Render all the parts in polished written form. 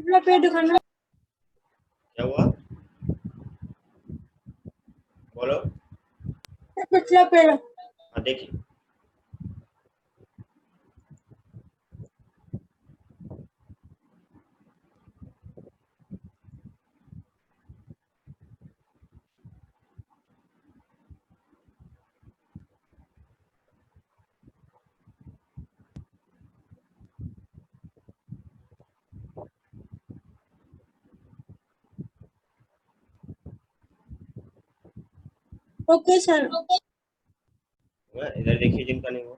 पिछला पेज दिखाना। क्या हुआ? बोलो। पिछला पेज। हाँ देखिए, ओके सर। इधर देखिए जिनका नहीं हुआ।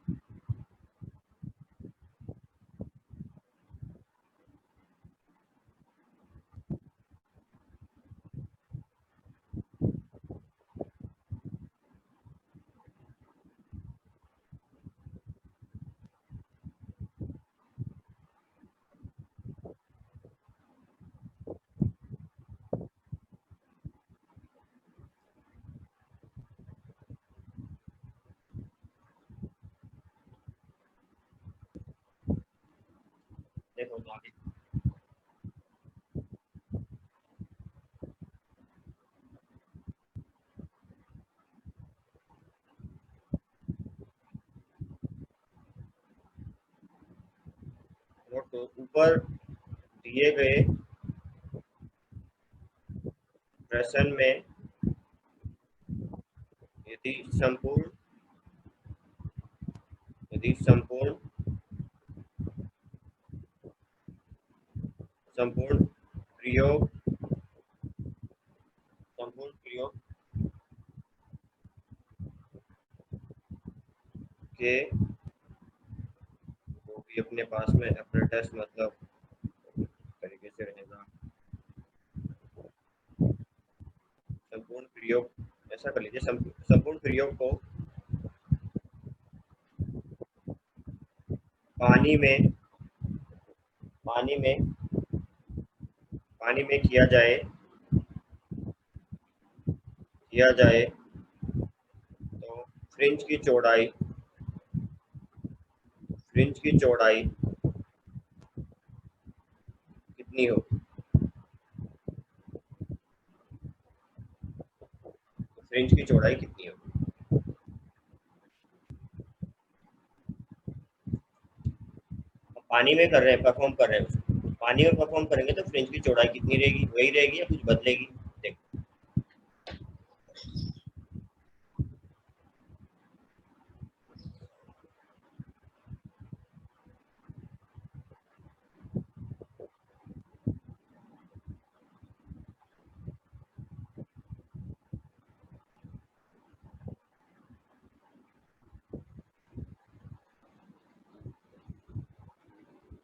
देखो तो आगे नोट तो ऊपर दिए गए प्रश्न में यदि संपूर्ण यदि संपूर्ण संपूर्ण प्रयोग संपूर्ण प्रयोग के जो भी अपने पास में अप्रेंटिस मतलब तरीके से रहेगा, संपूर्ण प्रयोग ऐसा कर लीजिए, संपूर्ण प्रयोग को पानी में पानी में पानी में किया जाए तो फ्रिंज की चौड़ाई कितनी होगी? फ्रिंज की चौड़ाई कितनी होगी? पानी में कर रहे हैं, परफॉर्म कर रहे हैं उसको, पानी में परफॉर्म करेंगे तो फ्रिंज की चौड़ाई कितनी रहेगी? वही रहेगी या कुछ बदलेगी? देखो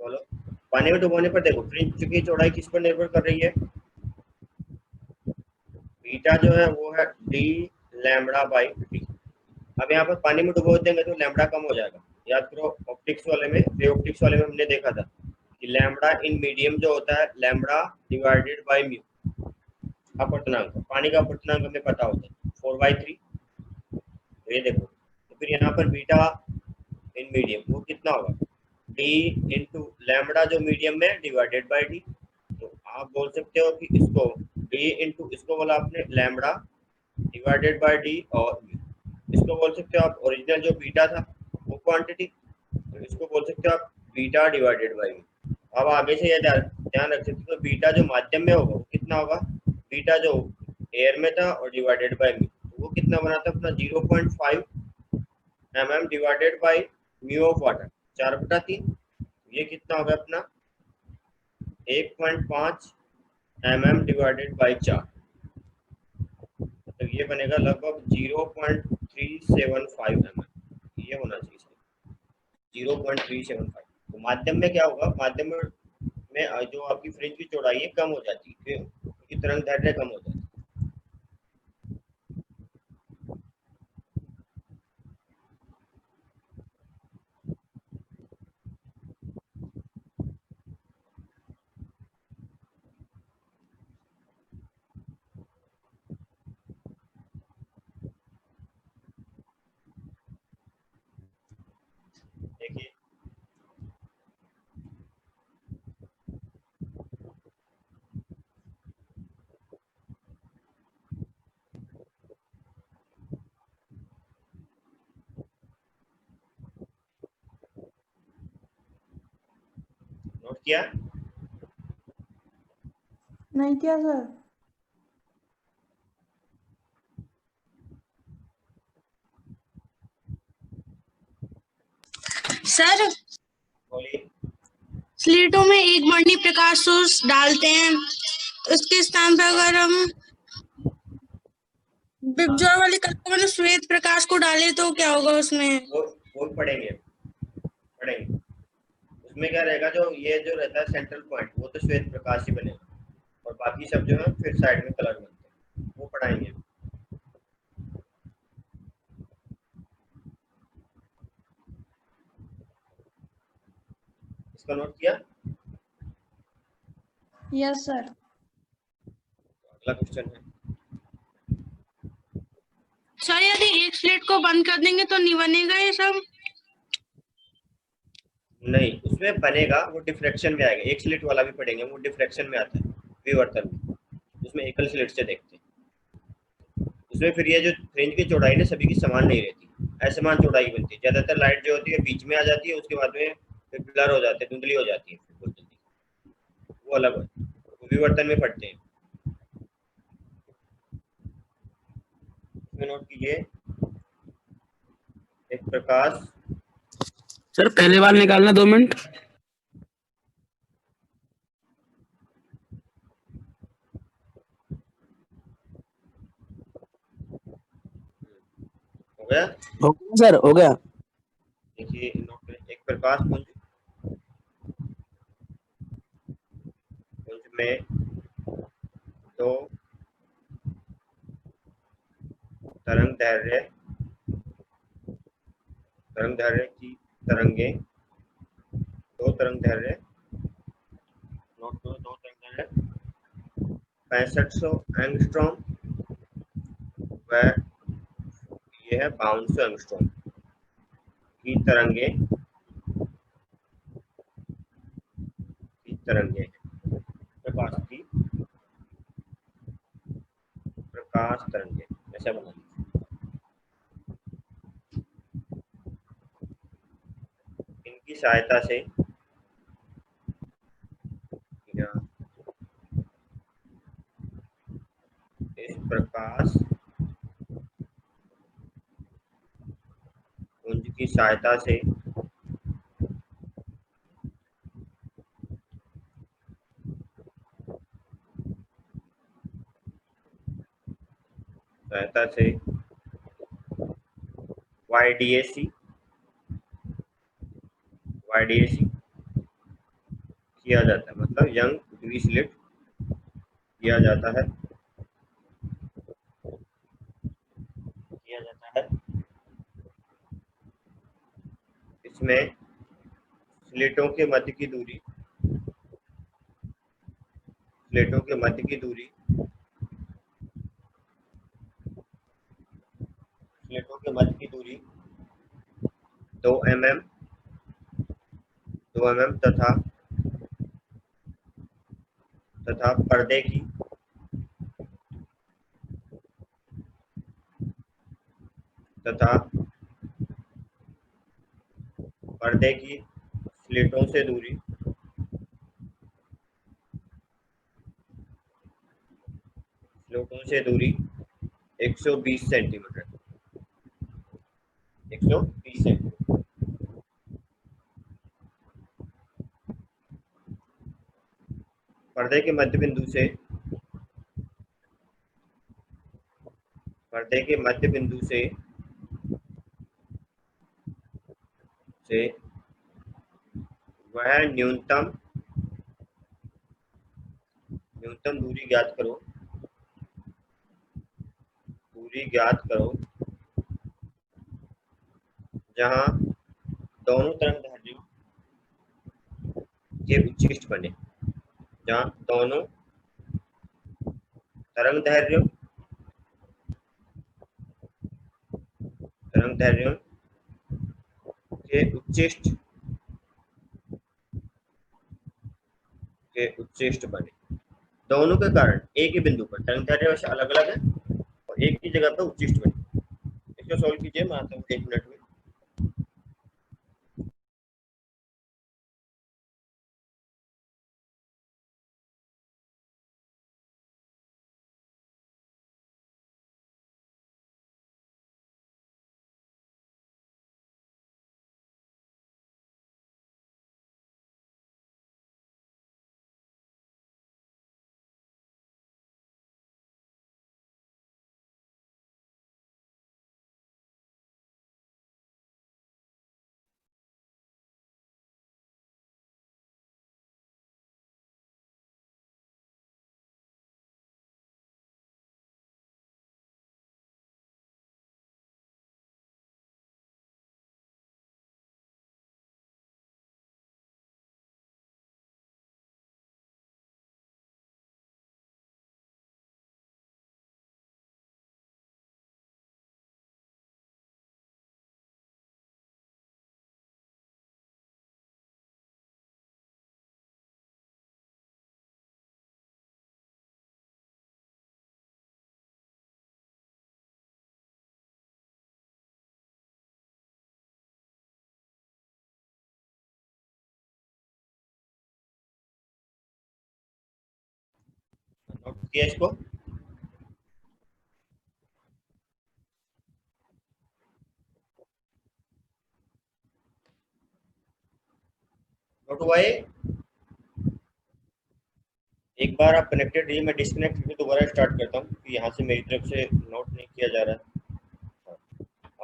बोलो। पानी में डुबोने पर देखो फ्रिंज की चौड़ाई किस पर निर्भर कर रही है? बीटा जो है वो है डी लैम्बडा बाई डी। अब यहाँ पर पानी में डुबो देंगे तो लैम्बडा कम हो जाएगा। याद करो ऑप्टिक्स वाले में, प्री ऑप्टिक्स वाले में हमने देखा था कि लैम्बडा इन मीडियम जो होता है लैम्बडा डिवाइडेड बाई म्यू, अपवर्तनांक, पानी का अपवर्तनांक हमें पता होता है 4/3। तो ये देखो, तो फिर यहाँ पर बीटा इन मीडियम वो कितना होगा? डी इंटू लैम्बडा जो मीडियम में डिवाइडेड बाई डी। तो आप बोल सकते हो कि इसको डी इंटू इसको बोला आपने लैम्बडा डिवाइडेड बाई डी, और इसको बोल सकते हो आप ओरिजिनल जो बीटा था वो क्वांटिटी, तो इसको बोल सकते हो आप बीटा डिवाइडेड बाई म्यू। अब आगे से ये ध्यान रख सकते हो, बीटा जो माध्यम में होगा वो कितना होगा? बीटा जो एयर में था और डिवाइडेड बाई म्यू, तो वो कितना बना था अपना 0.5 divided by mu of water, 4/3। ये कितना होगा अपना 1.5 डिवाइडेड बाई 4, तो ये बनेगा लगभग 0.375 ये होना चाहिए, 0.375। तो माध्यम में क्या होगा? माध्यम में जो आपकी फ्रिंज की चौड़ाई है कम हो जाती है, क्यों? क्योंकि तरंग दैर्ध्य कम हो जाती है। देखिए किया? नहीं किया सर। सर बोलिए। स्लेटों में एक वर्णी प्रकाश सोर्स डालते हैं, उसके स्थान पर अगर हम बिगजॉय वाली कलर में श्वेत प्रकाश को डालें तो क्या होगा उसमें? वो पढ़ेंगे। उसमें क्या रहेगा, जो ये जो रहता है सेंट्रल पॉइंट, वो तो श्वेत प्रकाश ही बनेगा, और बाकी सब जो है फिर साइड में कलर बनते हैं, वो पढ़ाएंगे। इसका नोट किया? Yes sir. अगला क्वेश्चन है। सर यदि एक स्लेट को बंद कर देंगे तो नहीं बनेगा ये सब? नहीं, उसमें बनेगा, वो डिफ्रैक्शन में आएगा। एक स्लिट वाला भी पढ़ेंगे, वो डिफ्रैक्शन में आता है, विवर्तन में। उसमें एकल स्लिट से देखते हैं। उसमें फिर ये जो फ्रिंज की चौड़ाई ना सभी की समान नहीं रहती, असमान चौड़ाई बनती है। ज्यादातर लाइट जो होती है बीच में आ जाती है, उसके बाद में फिर ब्लर हो जाते हैं, धुंधली हो जाती है बहुत जल्दी, वो अलग है, वो विवर्तन में पढ़ते हैं। इसमें नोट कीजिए, एक प्रकाश। सर पहले बार निकालना 2 मिनट। हो गया? हो गया सर, हो गया। देखिए नोट करें, एक प्रकाश पुंज, पुंज में दो तरंग दैर्घ्य की तरंगे, दो तरंग दैर्घ्य, नोट करो, दो तरंग दैर्घ्य 6500 एंगस्ट्रॉम व ये है 5200 एंगस्ट्रॉम की तरंगे प्रकाश तरंगे ऐसा बना दीजिए। इनकी सहायता से या इस प्रकाश पुंज की सहायता से YDAC किया जाता है, मतलब यंग यूवी स्लिट किया जाता है इसमें स्लिटों के मध्य की दूरी प्लेटों के मध्य की दूरी 2 mm तथा पर्दे की स्लिटों से दूरी 120 सेंटीमीटर। पर्दे के मध्य बिंदु से वह न्यूनतम दूरी ज्ञात करो जहां दोनों तरंगदैर्घ्यों के उच्चिष्ट बने। जहां दोनों तरंगदैर्घ्यों के उच्चिष्ट बने। दोनों के कारण एक ही बिंदु पर तरंगदैर्घ्य वैसे अलग अलग है और एक ही जगह पर उच्चिष्ट बने। इसको सॉल्व कीजिए, मैं आता हूँ 1 मिनट में। नोट किया इसको? नोट हुआ ये? एक बार आप कनेक्टेड रहिए, मैं डिस्कनेक्ट करके दोबारा स्टार्ट करता हूँ कि यहाँ से मेरी तरफ से नोट नहीं किया जा रहा है।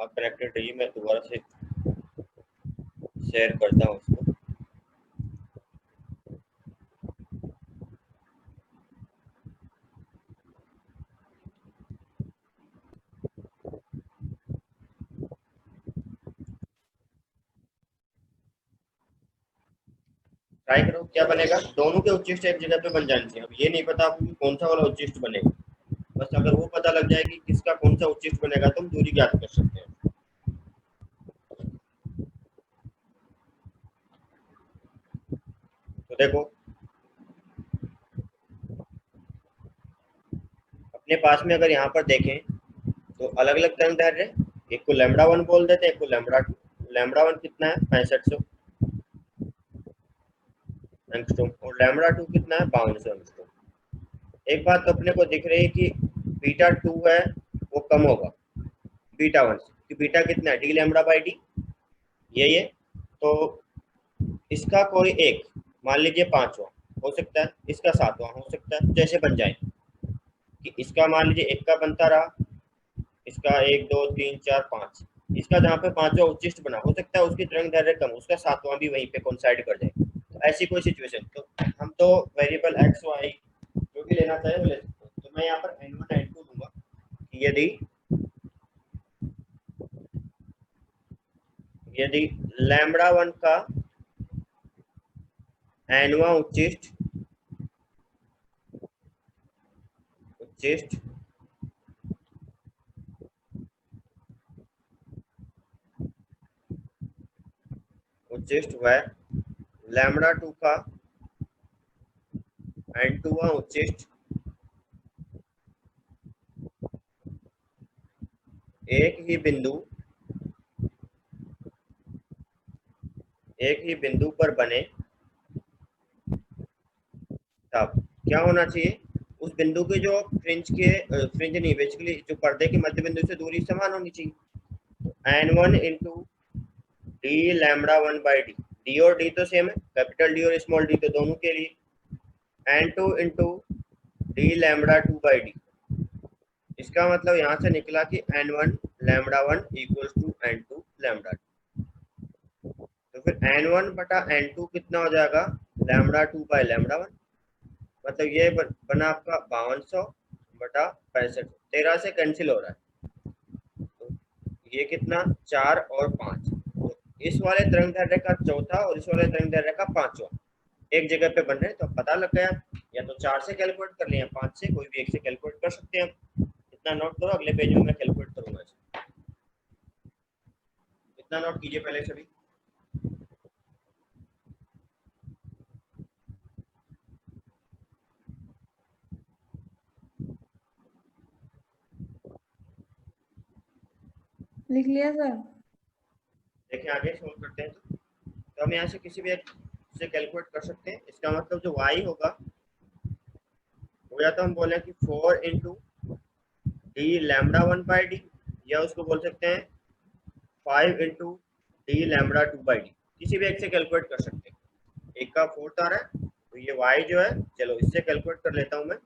आप कनेक्टेड रहिए, मैं दोबारा से शेयर करता हूँ उसको। ट्राई करो क्या बनेगा। दोनों के उच्चिष्ट एक जगह पे बन जाने चाहिए। अब ये नहीं पता आपको कि कौन सा वाला उच्चिष्ट बनेगा, बस अगर वो पता लग जाए कि किसका कौन सा उच्चिष्ट बनेगा तो हम दूरी ज्ञात कर सकते हैं। तो देखो अपने पास में अगर यहाँ पर देखें तो अलग अलग तरंग दैर्ध्य, एक को लैम्बडा 1 बोल देते हैं, एक को लैम्बडा 2। लैम्बडा 1 कितना है 6500 एंगस्ट्रॉम और लैम्बडा 2 कितना है 5200 एंगस्ट्रॉम। एक बात तो अपने को दिख रही है कि बीटा 2 है वो कम होगा बीटा 1 से, कि बीटा कितना है डी लैम्बडा बाई डी, ये तो इसका कोई एक मान लीजिए 5वां हो सकता है, इसका 7वां हो सकता है, जैसे बन जाए कि इसका मान लीजिए एक का बनता रहा, इसका 1 2 3 4 5, इसका जहाँ पे 5वां उच्चिष्ट बना हो सकता है उसकी तरंग दैर्ध्य कम, उसका 7वां भी वहीं पे कोइंसाइड कर जाए। तो ऐसी कोई सिचुएशन तो हम तो वेरिएबल एक्स वाई जो भी लेना चाहे वो ले सकते हैं। तो मैं यहाँ पर n1 n2 लूंगा कि यदि लैम्बडा 1 का nवां उच्चिष्ट वह लैम्बडा 2 का n2वां उच्चिष्ट एक ही बिंदु पर बने, तब क्या होना चाहिए उस बिंदु के जो फ्रिंज नहीं बेसिकली जो पर्दे के मध्य बिंदु से दूरी समान होनी चाहिए। n1 into D lambda 1 by D, D और डी तो सेम है, कैपिटल डी और स्मॉल डी तो दोनों के लिए, n2 into D lambda 2 by D. इसका मतलब यहाँ से निकला कि n1 lambda 1 equals to n2 lambda 2। तो फिर n1 बटा n2 कितना हो जाएगा लैम्बडा 2 बाई लैम्बडा 1, मतलब ये बना आपका 5200 बटा 65, 13 से कैंसिल हो रहा है तो ये कितना 4 और 5। तो इस वाले तरंग दैर्ध्य का चौथा और इस वाले तरंग दैर्ध्य का 5वां एक जगह पे बन रहे हैं, तो पता लग गया, या तो 4 से कैलकुलेट कर लिया 5 से, कोई भी एक से कैलकुलेट कर सकते हैं। इतना नोट करो, अगले पेज में मैं कैलकुलेट करूंगा। इतना नोट कीजिए पहले सभी। लिख लिया सर। देखिए आगे सोल्व करते हैं। तो हम यहाँ से किसी भी एक से कैलकुलेट कर सकते हैं। इसका मतलब जो y होगा वो या तो हम बोले कि 4 into D lambda 1 by D, या उसको बोल सकते हैं 5 into D lambda 2 by D, किसी भी एक से कैलकुलेट कर सकते हैं। एक का 4 आ रहा है तो ये y जो है, चलो इससे कैलकुलेट कर लेता हूँ मैं,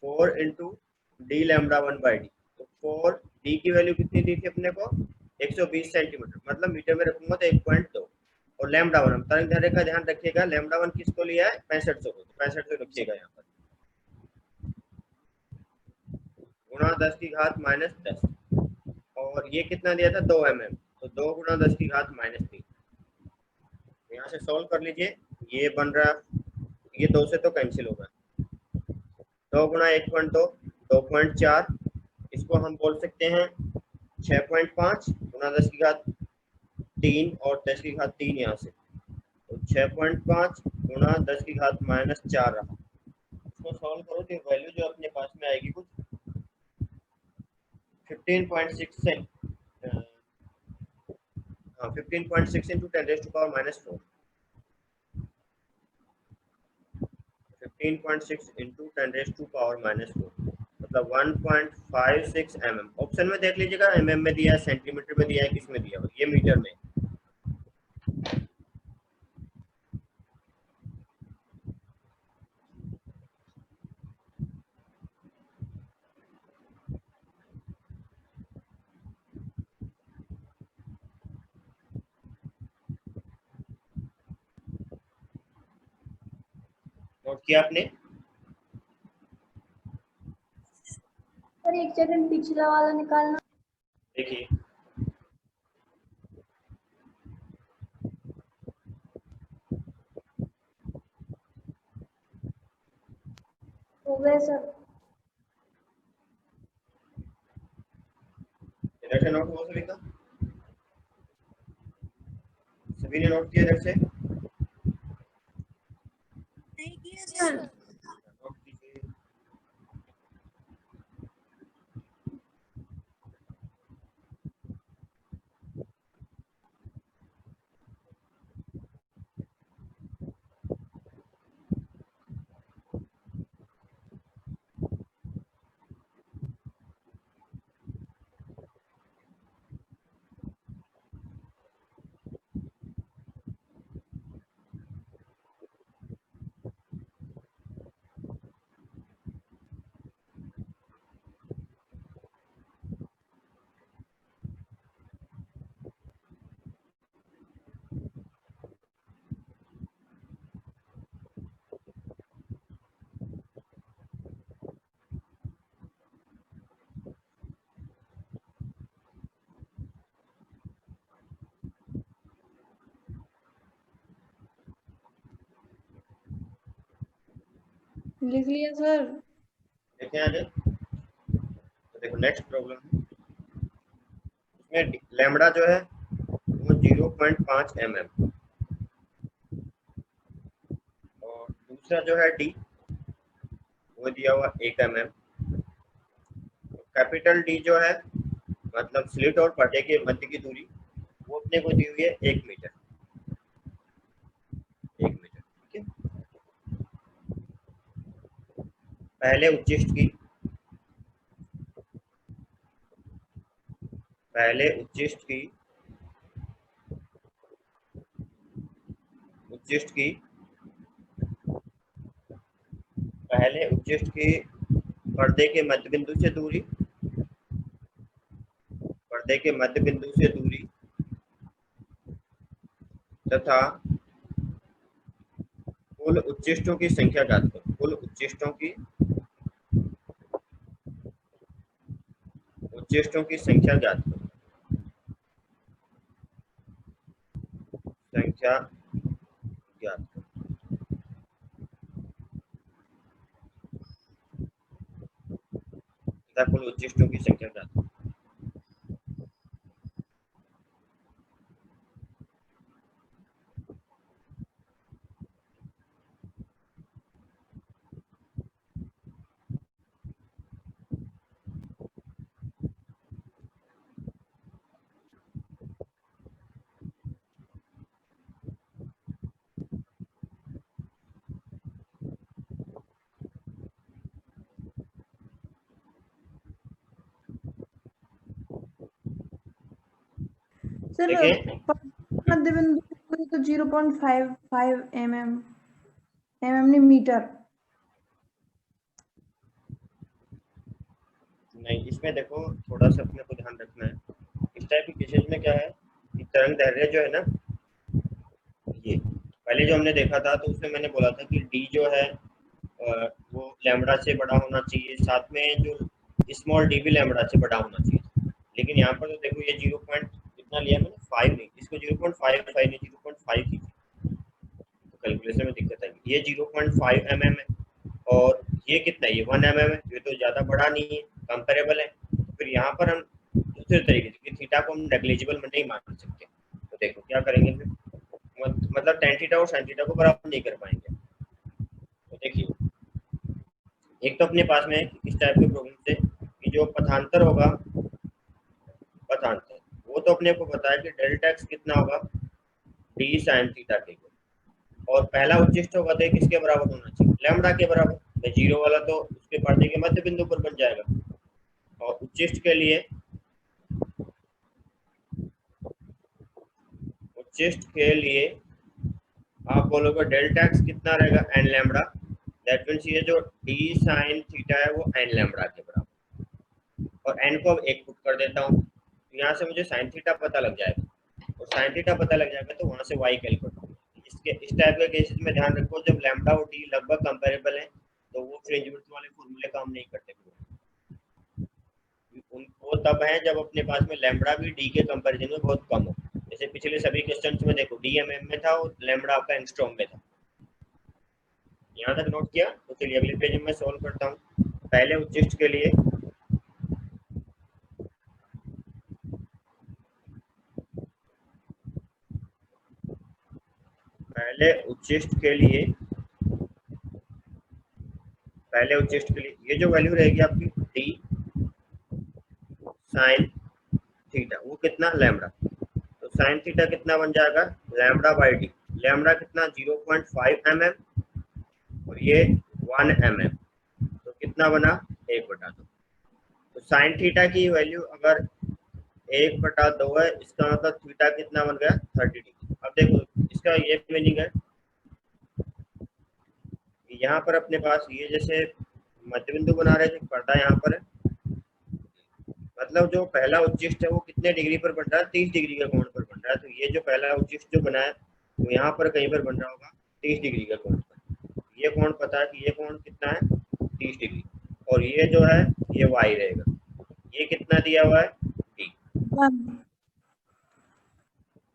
4 into D lambda 1 by D. तो 4 डी की वैल्यू कितनी दी थी अपने को 120 सेंटीमीटर, मतलब मीटर में रखूंगा तो 1.2, और लैम्बडा 1 तरंग दैर्ध्य का ध्यान रखिएगा, लैम्बडा 1 किसको लिया है 6500 को, 6500 रखिएगा यहाँ पर, गुणा 10 की घात -10, और ये कितना दिया था 2 mm, तो 2 गुणा 10 की घात -3। यहाँ से सॉल्व कर लीजिए, ये बन रहा है, ये 2 से तो कैंसिल होगा, 2 गुणा 1.2 2.4, इसको हम बोल सकते हैं 6.5 गुणा 10 की घात 3 और 10 की घात 3 यहाँ से, तो 6.5 गुणा 10 की घात -4 रहा। इसको सॉल्व करो तो वैल्यू जो अपने पास में आएगी कुछ 15.6 से 15.6 इंटू 10⁻⁴ 15.6 इंटू 10⁻⁻⁴, मतलब 1.56 mm। ऑप्शन में देख लीजिएगा mm में दिया है, सेंटीमीटर में दिया है, किस में दिया है, ये मीटर में। नोट किया आपने? सर एक सेकंड पिछला वाला निकालना। देखिए हो गया सर। इधर से नोट हुआ सभी का? सभी ने नोट किया इधर से? नहीं किया सर। नोट कीजिए। लिख लिया सर। देखें आगे, तो देखो नेक्स्ट प्रॉब्लम इसमें लैम्बडा जो है वो 0.5 mm, और दूसरा जो है डी वो दिया हुआ 1 mm। कैपिटल डी जो है मतलब स्लिट और पट्टे के मध्य की दूरी वो अपने को दी हुई है 1 मीटर, 1 मीटर, ठीक है। पहले उच्चिष्ट की पहले उच्चिष्ट की पहले उच्चिष्ट की पर्दे के मध्य बिंदु से दूरी, पर्दे के मध्य बिंदु से दूरी तथा कुल उच्चिष्टों की संख्या ज्ञात करो। कुल उच्चिष्टों की संख्या ज्ञात करो। संख्या ज्ञात करो। तथा कुल उच्चिष्टों की संख्या ज्ञात करो। सर देखिए मध्य बिंदु तो 0.55 mm नहीं मीटर। नहीं, इसमें देखो थोड़ा सा अपने को ध्यान रखना है। इस टाइप की केसेज में क्या है कि तरंग दैर्ध्य जो है ना, ये पहले जो हमने देखा था तो उसमें मैंने बोला था कि डी जो है वो लैम्बडा से बड़ा होना चाहिए, साथ में जो स्मॉल डी भी लैम्बडा से बड़ा होना चाहिए। लेकिन यहाँ पर तो देखो ये 0 पॉइंट कितना लिया मैंने 5 नहीं, इसको 0.55 नहीं 0.5 कीजिए तो कैलकुलेशन में दिक्कत आएगी। ये 0.5 mm है और ये कितना है, ये 1 mm है, ये तो ज़्यादा बड़ा नहीं है, कंपेरेबल है। तो फिर यहाँ पर हम दूसरे तरीके से थीटा को हम नेग्लिजिबल में नहीं मान सकते, तो देखो क्या करेंगे फिर, मतलब tan थीटा और sin थीटा को बराबर नहीं कर पाएंगे। तो देखिए एक तो अपने पास में इस टाइप के प्रॉब्लम से कि जो पथांतर होगा, पथांतर वो तो अपने को पता है कि डेल्टा x कितना होगा d sin थीटा के, और पहला उच्चिष्ट होगा तो किसके बराबर होना चाहिए, लैम्बडा के बराबर। मैं जीरो वाला तो उसके पर्दे के मध्य बिंदु पर बन जाएगा। और उच्चिष्ट के लिए आप बोलोगे डेल्टा एक्स कितना रहेगा, एन लैम्बडा। दैट मीन्स ये जो डी साइन थीटा है वो एन लैम्बडा के बराबर। और एन को अब एक पुट कर देता हूँ, तो यहाँ से मुझे साइन थीटा पता लग जाएगा, और साइन थीटा पता लग जाएगा तो वहां से वाई कैलकुलेट। इसके इस टाइप के केसेस में ध्यान रखो, जब लैम्बडा और डी लगभग कंपेरेबल है तो वो फ्रिंज विड्थ वाले फॉर्मूले काम नहीं करते। वो तब है जब अपने पास में लैम्बडा भी डी के कंपैरिजन में बहुत कम हो। जैसे पिछले सभी क्वेश्चंस में देखो डी एमएम में था और लैम्बडा आपका एंगस्ट्रॉम में था। यहाँ तक नोट किया? तो चलिए अगले पेज में सॉल्व करता हूँ। पहले उच्चिष्ट के लिए ये जो वैल्यू रहेगी आपकी डी साइन थीटा, वो कितना लैम्बडा। तो साइन थीटा कितना बन जाएगा, लैम्बडा बाई डी। लैम्बडा कितना 0.5 mm और ये 1 mm, तो कितना बना 1/2। तो साइन थीटा की वैल्यू अगर 1/2 है, इसका मतलब थीटा कितना बन गया 30 डिग्री। अब देखो इसका ये मीनिंग है कि यहाँ पर अपने पास ये जैसे मध्य बिंदु बना रहे थे, पर्दा यहाँ पर है, मतलब जो पहला उच्चिष्ट है वो कितने डिग्री पर बन रहा है, 30 डिग्री का कोण पर बन रहा है। तो ये जो पहला उच्चिष्ट जो बना है वो यहाँ पर कहीं पर बन रहा होगा 30 डिग्री का कोण पर। ये कोण पता है कि ये कोण कितना है 30 डिग्री, और ये जो है ये वाई रहेगा। ये कितना दिया हुआ है डी,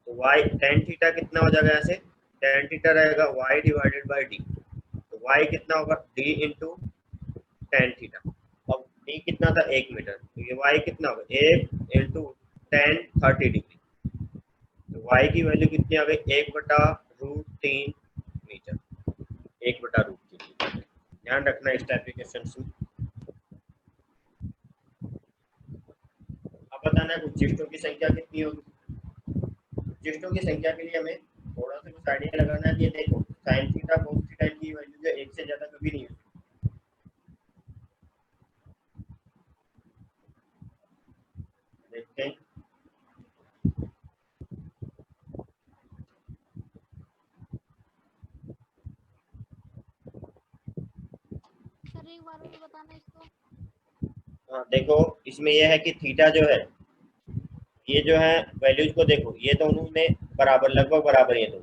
तो वाई टेन थीटा कितना हो जाएगा, यहाँ से टेन थीटा रहेगा वाई डिवाइडेड बाई डी। तो वाई कितना होगा डी इंटू टेन थीटा। अब डी कितना था 1 मीटर, तो ये वाई कितना होगा 1 इंटू टेन 30 डिग्री। तो वाई की वैल्यू कितनी आ गई 1/√3 मीटर, 1/√3। ध्यान रखना इस टाइप के क्वेश्चन में। अब बताना है उच्चिष्टों की संख्या कितनी होगी। उच्चिष्टों की संख्या के लिए हमें थोड़ा सा कुछ आइडिया लगाना है। ये देखो साइन थीटा कोस थीटा की वैल्यू जो 1 से ज्यादा कभी नहीं होगी। देखते हैं सर एक बार और बताना इसको। हाँ देखो इसमें यह है कि थीटा जो है, ये जो है वैल्यूज को देखो, ये तो उन्होंने बराबर लगभग बराबर है। तो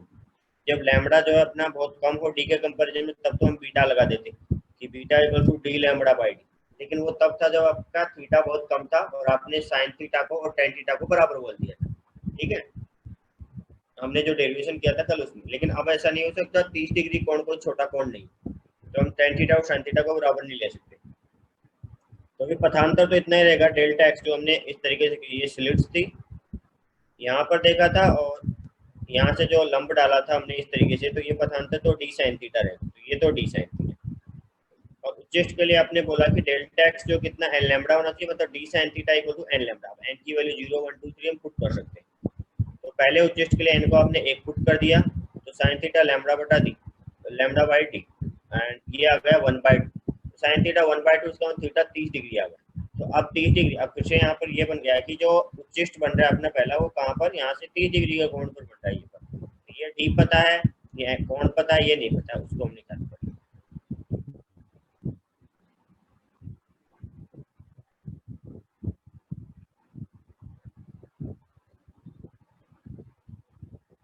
जब लैम्बडा जो है अपना बहुत कम हो डी के कंपैरिजन में, तब तो हम बीटा लगा देते कि beta equal to D lambda by D. लेकिन वो तब था जब आपका थीटा बहुत कम था और आपने साइन थीटा को और टेन थीटा को बराबर बोल दिया था। ठीक है, हमने जो डेरिवेशन किया था कल उसमें। लेकिन अब ऐसा नहीं हो सकता, 30 डिग्री कोण कोई छोटा कोण नहीं, तो हम टेन थीटा और साइन थीटा को बराबर नहीं ले सकते। तो अभी पथांतर तो इतना ही रहेगा, डेल्टा एक्स जो हमने इस तरीके से, ये स्लिट्स थी यहाँ पर देखा था, और यहाँ से जो लंब डाला था हमने इस तरीके से, तो ये पथांतर तो डी साइन थीटा रहेगा, तो ये तो डी साइन थीटा। और उच्चिष्ट के लिए आपने बोला कि डेल्टा एक्स जो कितना एन लैम्बडा होना चाहिए, मतलब D sine theta equal to N lambda. N की वैल्यू 0 1 2 3 हम पुट कर सकते हैं। तो पहले उच्चिष्ट के लिए एन को आपने 1 पुट कर दिया, तो साइन थीटा लैम्बडा बटा दी, लैम्बडा बाई डी, एंड ये आ गया 1/2। साइन थीटा 1/2, इसका थीटा 30 डिग्री आ गया। तो अब 30 डिग्री, अब फिर से यहाँ पर ये बन गया कि जो उच्चिष्ट बन रहा है अपना पहला, वो कहाँ पर, यहाँ से 30 डिग्री का कोण पर बन रहा है। ये पर ये डी पता है, ये कोण पता है, ये नहीं पता, उसको हम निकाल पाएंगे।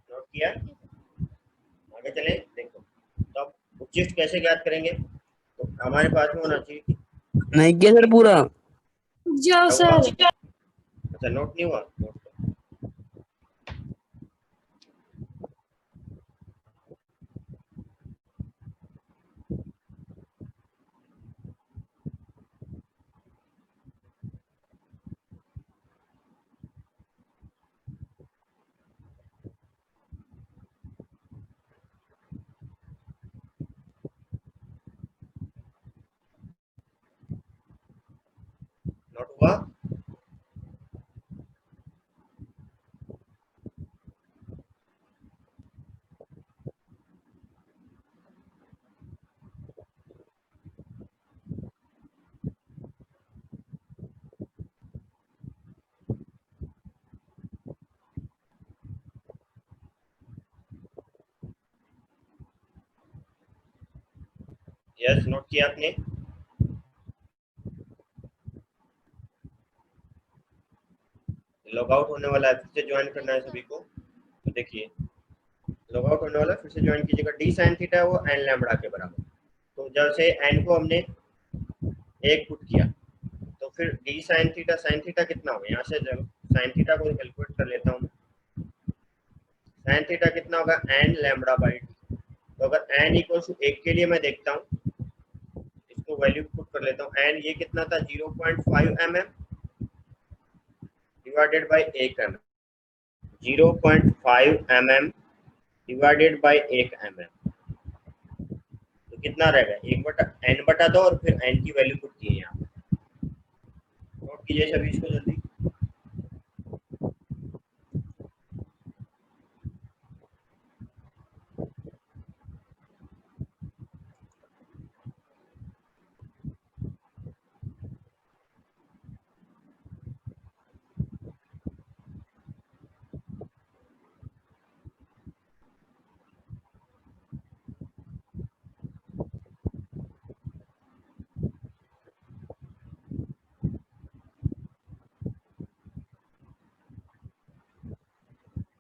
नोट किया? आगे चले देखो, तो अब उच्चिष्ट कैसे ज्ञात करेंगे, तो हमारे पास में होना चाहिए। नहीं किया सर पूरा। जाओ सर। अच्छा नोट नहीं हुआ, नोट नोट हुआ। यस, नोट किया आपने? लॉग आउट होने वाला है, फिर से ज्वाइन करना है सभी को। तो देखिए लॉग आउट होने वाला है, फिर से ज्वाइन कीजिएगा। डी साइन थीटा है वो एन लैम्बडा के बराबर। तो जब से एन को हमने 1 पुट किया तो फिर डी साइन थीटा कितना होगा? यहाँ से जब साइन थीटा को कैलकुलेट कर लेता हूँ, साइन थीटा कितना होगा? N lambda by D. तो अगर एन इक्वल टू 1 के लिए मैं देखता हूँ, इसको वैल्यू पुट कर लेता हूँ। एन ये कितना था? 0.5 mm divided by 1 mm। 0.5 mm divided by 1 mm, तो कितना रहेगा? 1/n/2 और फिर n की वैल्यू पुट की है यहाँ पे। नोट कीजिए सभी इसको जल्दी।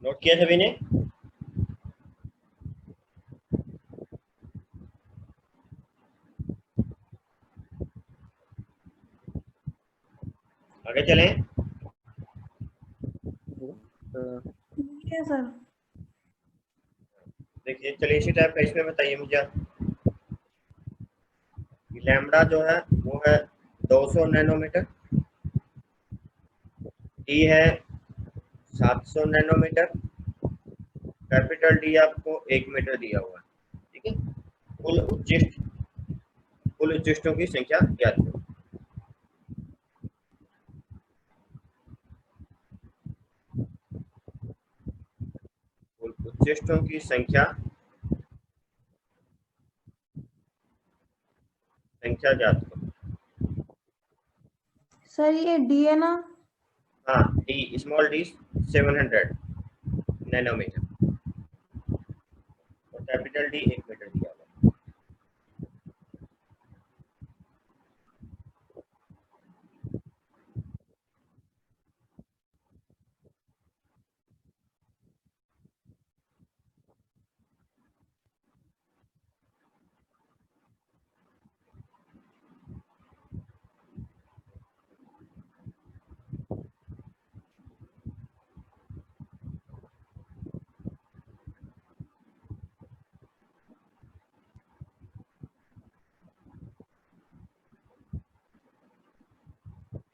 नोट किया सभी ने? आगे चलें। सर। देखिए चलिए इसी टाइप का इसमें बताइए मुझे आप। लैम्बडा जो है वो है 200 नैनोमीटर, डी है 700 नैनोमीटर, कैपिटल डी आपको 1 मीटर दिया हुआ है। ठीक है, कुल उच्चिष्टों की संख्या ज्ञात करो। कुल उच्चिष्टों की संख्या ज्ञात करो। सर ये डी है ना? हाँ, डी स्मॉल डी 700 नैनोमीटर और कैपिटल डी 1 मीटर दिया हुआ है।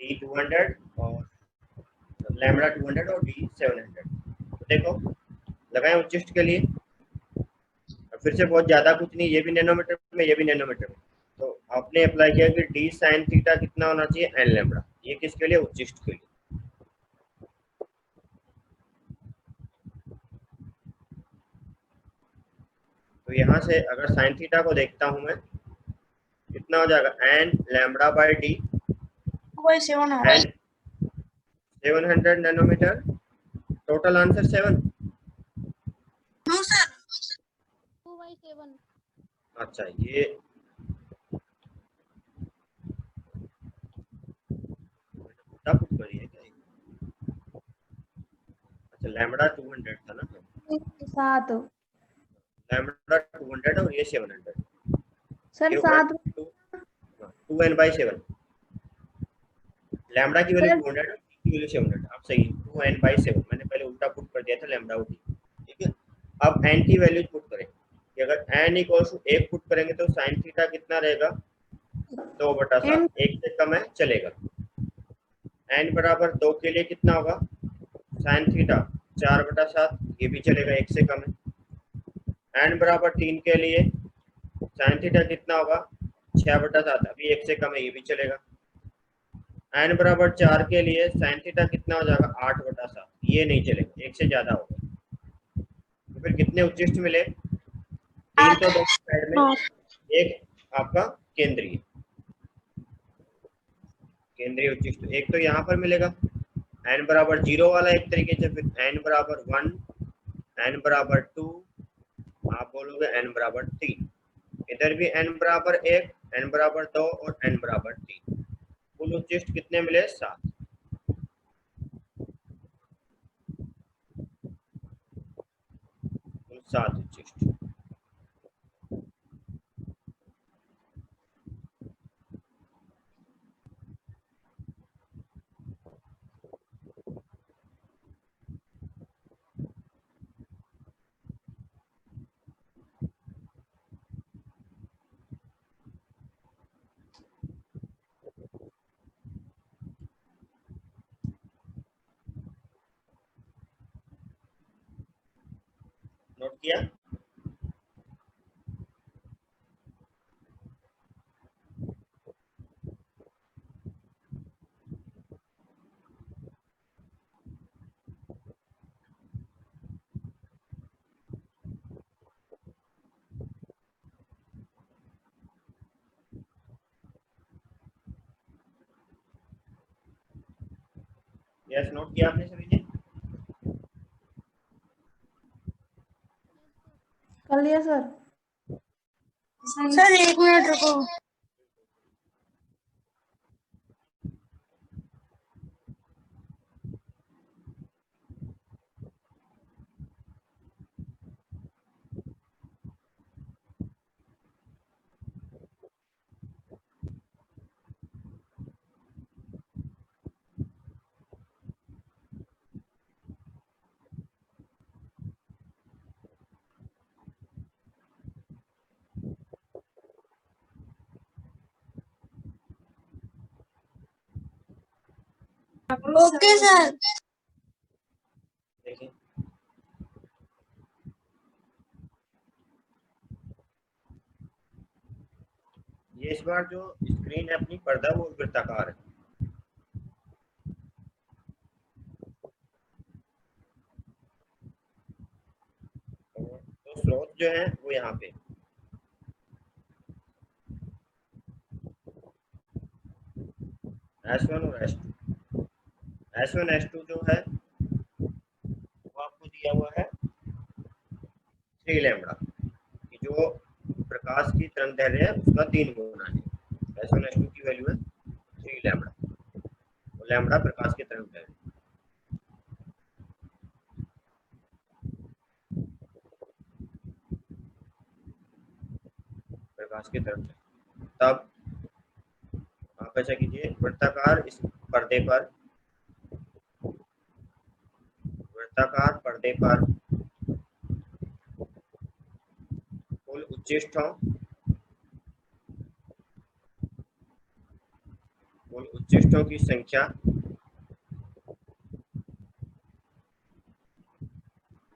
डी 200 और लैम्बडा 200 और डी 700। तो देखो लगाए उच्चिष्ट के लिए, फिर से बहुत ज्यादा कुछ नहीं, ये भी नैनोमीटर में, ये भी नैनोमीटर में। तो आपने अप्लाई किया कि डी साइन थीटा कितना होना चाहिए? N lambda. ये किसके लिए? उच्चिष्ट के लिए। तो यहाँ से अगर साइन थीटा को देखता हूँ मैं, कितना हो जाएगा? N lambda by D 700 nanometer. Total answer 7। No sir. 2/7। अच्छा ये पुट करिए क्या? अच्छा लैम्बडा 200 था ना, 7 लैम्बडा 200 और ये 700। सर 7 2n/7 लैम्बडा की वैल्यू 200 की वैल्यू 700। आप सही है, 2n/7 मैंने पहले उल्टा पुट कर दिया था लैम्बडा को। ठीक है, अब n की वैल्यू पुट करें कि अगर n इक्वल्स टू 1 पुट करेंगे तो sin थीटा कितना रहेगा? 2/7। 1 से कम है चलेगा। n बराबर 2 के लिए कितना होगा? sin थीटा 4/7, ये भी चलेगा, 1 से कम है। n बराबर 3 के लिए sin थीटा कितना होगा? 6/7, अभी 1 से कम है, ये भी चलेगा। n बराबर 4 के लिए sin थीटा कितना हो जाएगा? 8/7, ये नहीं चलेगा, 1 से ज्यादा होगा। तो फिर कितने उच्चिष्ट मिले? 3 तो दोनों साइड में, एक आपका केंद्रीय उच्चिष्ट। एक तो यहाँ पर मिलेगा n बराबर 0 वाला एक तरीके से, फिर n बराबर 1, n बराबर 2, आप बोलोगे n बराबर 3। इधर भी n बराबर 1, n बराबर 2 और n बराबर 3। कुल उच्चिष्ट कितने मिले? 7। कुल 7 उच्चिष्ट। नोट किया? यस, नोट किया आपने सभी ने? कर लिया सर। सर 1 मिनट रुको। Okay sir. देखिए, ये इस बार जो स्क्रीन है अपनी, पर्दा वो वृत्ताकार है। तो स्रोत जो है वो यहाँ पे, S1 और S2। S1 S2 जो है वो आपको दिया हुआ है 3 लैम्बडा, जो प्रकाश की तरंग दैर्ध्य है उसका 3 गुना है। S1 S2 की वैल्यू है 3 लैम्बडा, और लैम्बडा प्रकाश की तरंग दैर्ध्य। प्रकाश की तरंग दैर्ध्य। तब आप ऐसा कीजिए, वृत्ताकार इस पर्दे पर, वृत्ताकार पर्दे पर कुल उच्चिष्टों, कुल उच्चिष्टों की संख्या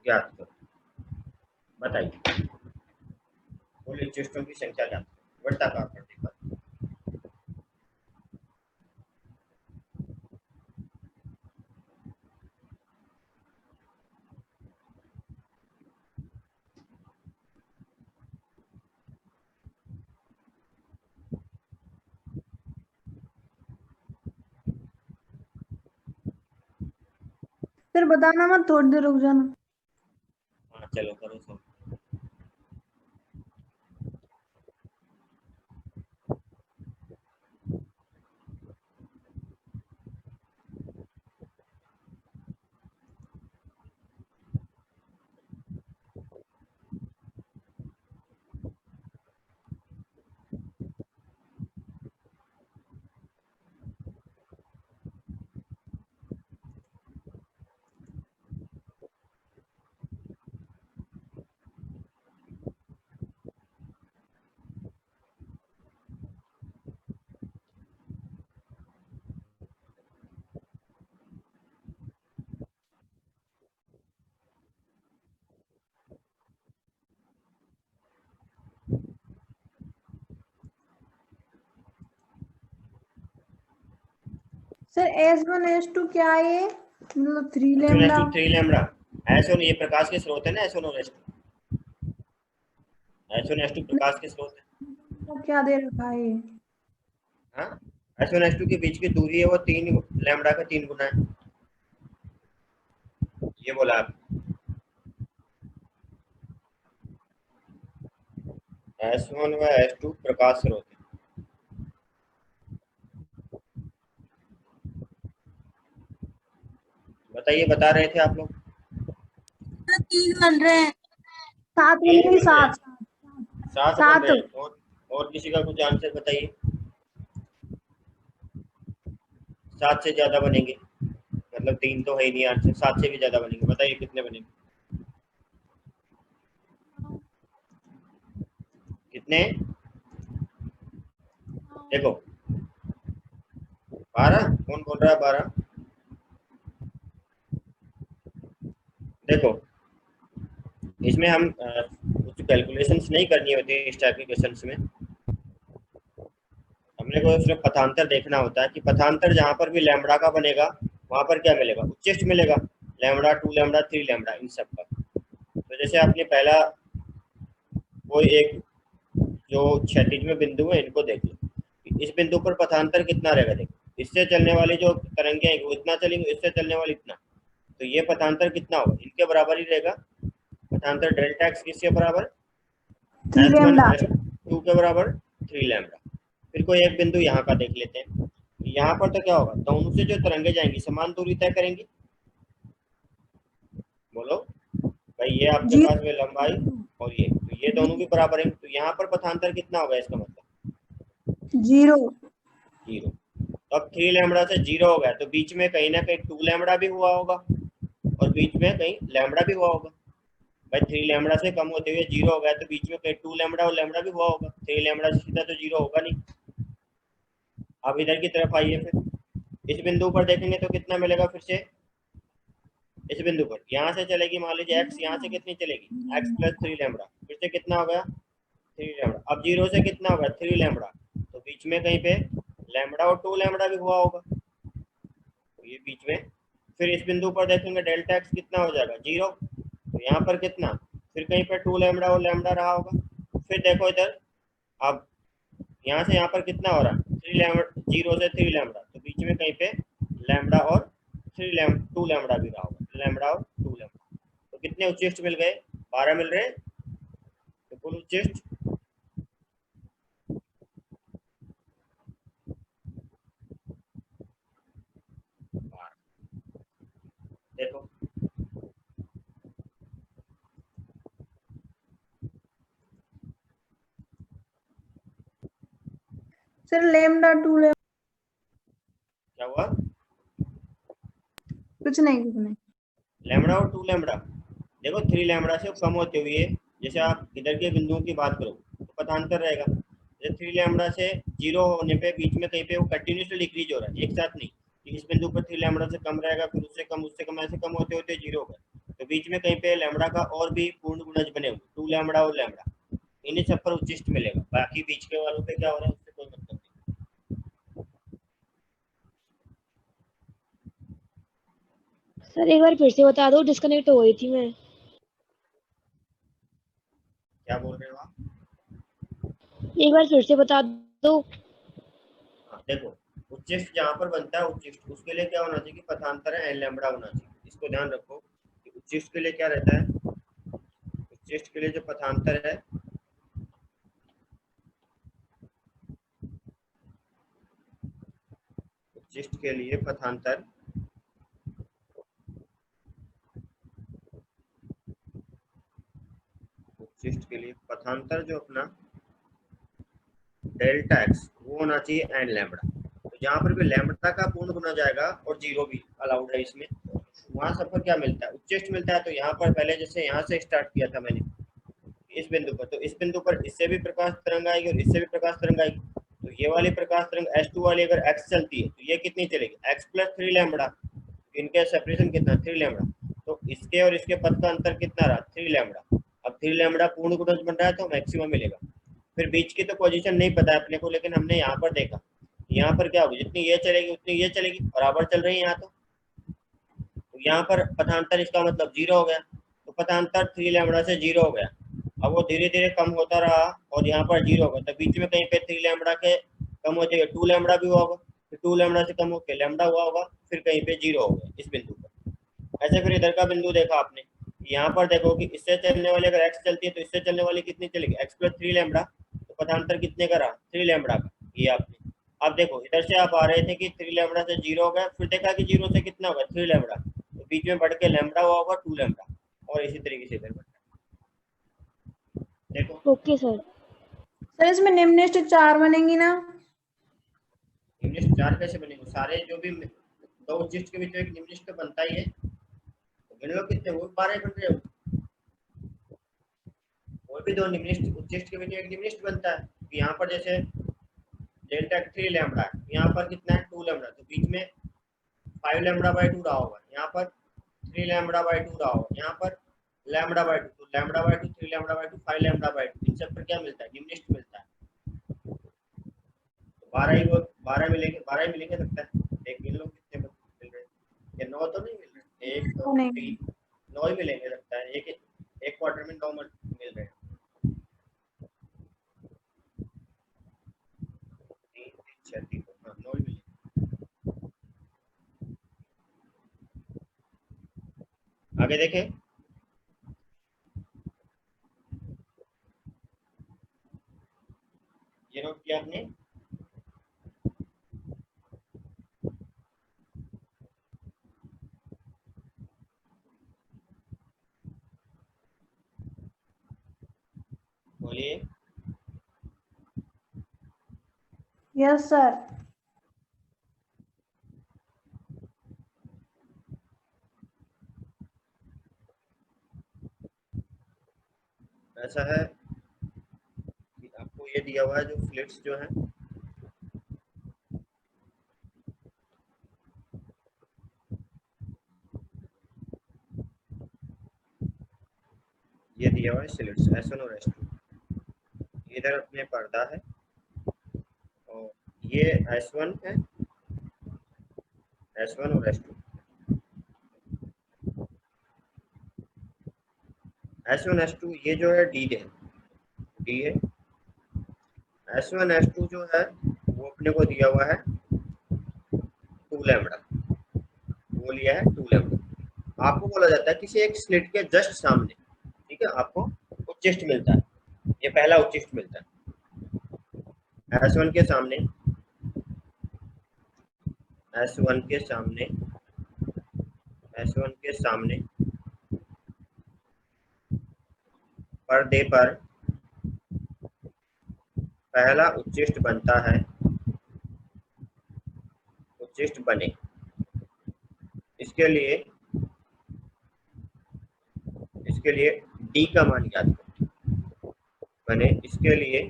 ज्ञात करो। बताइए, कुल उच्चिष्टों की संख्या ज्ञात करो वृत्ताकार पर्दे पर। सर बताना मत, थोड़ी देर रुक जाना। हाँ चलो करो सब। सर S1 S2 क्या है ये? मतलब 3 S1 lambda. S2 3 lambda. S1 ये प्रकाश के स्रोत है ना, S1 और S2। S1 S2 प्रकाश के स्रोत है। क्या दे रखा है? हाँ, S1 S2 के बीच की दूरी है वो 3 लैम्बडा का 3 गुना है, ये बोला आप। S1 व S2 प्रकाश स्रोत है। बताइए, बता रहे थे आप लोग। 3 बन रहे हैं। 7 तीन बन रही, बन रहे हैं। 7 7 बन 7। रहे हैं। और किसी का कुछ आंसर बताइए। 7 से ज्यादा बनेंगे, मतलब 3 तो है ही नहीं आंसर, 7 से भी ज्यादा बनेंगे। बताइए कितने बनेंगे, कितने? देखो 12। कौन बोल रहा है 12? देखो इसमें हम कुछ कैलकुलेशंस नहीं करनी होती इस टाइप के क्वेश्चंस में। हमने को सिर्फ पथांतर देखना होता है कि पथांतर जहां पर भी लैम्बडा का बनेगा वहां पर क्या मिलेगा, उच्चिष्ट मिलेगा। लैम्बडा 2 लैम्बडा 3 लैम्बडा इन सब का। तो जैसे आपने पहला कोई एक जो क्षैतिज में बिंदु है इनको देख लो। इस बिंदु पर पथांतर कितना रहेगा, देखो इससे चलने वाली जो तरंगे हैं वो इतना चलेंगी, इससे चलने वाली इतना। तो ये पथांतर कितना होगा, इनके बराबर ही रहेगा। पथांतर डेल्टा एक्स किसके बराबर, 3 S1 लैम्डा। S2 के बराबर 3 लैम्बडा। फिर कोई एक बिंदु यहाँ का देख लेते हैं। यहाँ पर तो क्या होगा, दोनों से जो तरंगे जाएंगी समान दूरी तय करेंगी। बोलो भाई, ये आपके जी पास में लंबाई और ये दोनों भी बराबर है। तो यहाँ पर पथांतर कितना होगा, इसका मतलब 0। 0। तो अब 3 लैम्बडा से 0 हो गया, तो बीच में कहीं ना कहीं 2 लैम्बडा भी हुआ होगा और बीच में कहीं लैम्बडा भी हुआ होगा। भाई 3 लैम्बडा से कम होते हुए 0 हो गया, तो बीच में कहीं 2 लैम्बडा और लैम्बडा भी हुआ होगा। 3 लैम्बडा से सीधा तो 0 होगा नहीं। अब इधर की तरफ आइए, फिर इस बिंदु पर देखेंगे तो कितना मिलेगा। फिर से इस बिंदु पर यहाँ से चलेगी, मान लीजिए x, यहाँ से कितनी चलेगी, x प्लस 3 लैम्बडा। फिर से कितना हो गया, 3 लैम्बडा। अब 0 से कितना होगा, 3 लैम्बडा। तो बीच में कहीं पे लैम्बडा और 2 लैम्बडा भी हुआ होगा, तो ये बीच में। फिर इस बिंदु पर देखेंगे डेल्टा एक्स कितना हो जाएगा, 0। तो यहाँ पर कितना, फिर कहीं पर 2 लैम्बडा और लैम्बडा रहा होगा। फिर देखो इधर, अब यहाँ से यहाँ पर कितना हो रहा है, 3 लैम्बडा, 0 से 3 लैम्बडा। तो बीच में कहीं पे लैम्बडा और 2 लैम्बडा भी रहा होगा, लैम्बडा और 2 लैम्बडा। तो कितने उच्चिष्ट मिल गए, 12 मिल रहे हैं। तो कुल उच्चिष्ट देखो, सर लैम्डा 2 लैम्डा। क्या हुआ, कुछ नहीं। लैम्बडा और 2 लैम्बडा। देखो 3 लैम्बडा से कम होते हुए, जैसे आप इधर के बिंदुओं की बात करो तो पथांतर रहेगा। जैसे 3 लैम्बडा से 0 होने पे बीच में कहीं पे वो कंटिन्यूसली डिक्रीज हो रहा है, एक साथ नहीं कि इस बिंदु पर 3 लैम्बडा से कम रहेगा, फिर उससे कम ऐसे कम होते होते 0 होगा। तो बीच में कहीं पे लैम्बडा का और भी पूर्ण गुणज बने हुए, 2 लैम्बडा और लैम्बडा, इन्हीं सब पर उच्चिष्ट मिलेगा। बाकी बीच के वालों पे क्या हो रहा है उससे कोई मतलब नहीं। सर एक बार फिर से बता दो, डिस्कनेक्ट हो गई थी मैं। क्या बोल रहे हो आप? एक बार फिर से बता दो। हाँ, देखो उच्चिष्ट जहाँ पर बनता है उच्चिष्ट, उसके लिए क्या होना चाहिए कि पथांतर है n लैम्बडा होना चाहिए। इसको ध्यान रखो कि उच्चिष्ट के लिए क्या रहता है, उच्चिष्ट के लिए जो पथांतर है उच्चिष्ट के लिए पथांतर उच्चिष्ट के लिए पथांतर जो अपना डेल्टा एक्स वो होना चाहिए n लैम्बडा। तो जहाँ पर भी लैम्बडा का पूर्ण गुना जाएगा और 0 भी अलाउड है इसमें, वहां सब पर क्या मिलता है, उच्चिष्ट मिलता है। तो यहाँ पर पहले जैसे यहाँ से स्टार्ट किया था मैंने इस बिंदु पर, तो इस बिंदु पर इससे भी प्रकाश तरंग आएगी और इससे भी प्रकाश तरंग आएगी। तो ये वाली प्रकाश तरंग S2 वाली अगर x चलती है तो ये कितनी चलेगी, x प्लस 3 लैम्बडा। इनका सेपरेशन कितना, 3 लैम्बडा। तो इसके और इसके पथ का अंतर कितना रहा, 3 लैम्बडा। अब 3 लैम्बडा पूर्ण गुणज बन रहा है तो मैक्सिमम मिलेगा। फिर बीच की तो पोजीशन नहीं पता है अपने को, लेकिन हमने यहाँ पर देखा, यहाँ पर क्या होगी, जितनी ये चलेगी उतनी ये चलेगी, बराबर चल रही है यहाँ। तो यहाँ पर पथांतर इसका मतलब 0 हो गया। तो पथांतर 3 लैम्बडा से 0 हो गया। अब वो धीरे धीरे कम होता रहा और यहाँ पर 0 होगा। तो बीच में कहीं पे 3 लैम्बडा के कम हो जाएगा, 2 लैम्बडा भी हुआ होगा, फिर 2 लैम्बडा से कम होकर लैम्बडा हुआ होगा, फिर कहीं पे 0 हो गया इस बिंदु पर। ऐसे फिर इधर का बिंदु देखा आपने, यहाँ पर देखो कि इससे चलने वाली अगर x चलती है तो इससे चलने वाली कितनी चलेगी, x प्लस 3 लैम्बडा। तो पथांतर कितने का रहा, 3 लैम्बडा का, ये आपने। अब देखो इधर से आप आ रहे थे कि 3 लैम्बडा से 0 हो गया, फिर देखा कि 0 से कितना होगा 3 लैम्बडा, तो बीच में बढ़ के लैम्बडा हुआ होगा 2 लैम्बडा, और इसी तरीके से इधर बढ़ रहा है। देखो ओके सर। सर इसमें निम्नलिखित 4 बनेंगी ना? निम्नलिखित 4 कैसे बनेंगे, सारे जो भी दो उच्चिष्ट के बीच में एक निम्नलिखित तो बनता ही है, तो गिन लो कितने, वो 12 बन रहे हो, और भी दो निम्नलिखित उच्चिष्ट के बीच में एक निम्नलिखित बनता है। तो यहाँ पर जैसे डेल्टा 3 लैम्बडा है, यहाँ पर कितना है 2 लैम्बडा, तो बीच में 5 लैम्बडा बाई 2 रहा होगा, यहाँ पर 3 लैम्बडा बाई 2 रहा होगा, यहाँ पर लैम्बडा बाई 2, तो lambda by 2, 3 lambda by 2, 5 lambda by 2, इन सब पर क्या मिलता है, निम्नलिखित मिलता है। तो 12 ही, वो 12 मिलेंगे, 12 ही मिलेंगे लगता है। एक गिन लो कितने मिल रहे हैं, ये 9 तो नहीं मिल रहे, 1 2 नहीं। 3 9 ही मिलेंगे लगता है, एक क्वार्टर में 9 मिल रहे हैं, 3 3 6 3, हाँ 9 ही मिलेंगे। आगे देखें, ये नोट किया आपने, बोलिए। Yes sir. ऐसा है कि आपको ये दिया हुआ है जो फ्लिट्स जो है, ये दिया हुआ है स्लिट्स S1 और S2, इधर अपने पर्दा है, और ये S1 है, S1 और S2, S1 S2 ये जो है D है, S1 S2 जो है वो अपने को दिया हुआ है 2 लैम्बडा, वो लिया है 2 लैम्बडा। आपको बोला जाता है किसी एक स्लिट के जस्ट सामने, ठीक है, आपको उच्चिष्ट मिलता है, ये पहला उच्चिष्ट मिलता है S1 के सामने, S1 के सामने, S1 के सामने पर्दे पर पहला उच्चिष्ट बनता है, उच्चिष्ट बने, इसके लिए D का मान याद करें, बने इसके लिए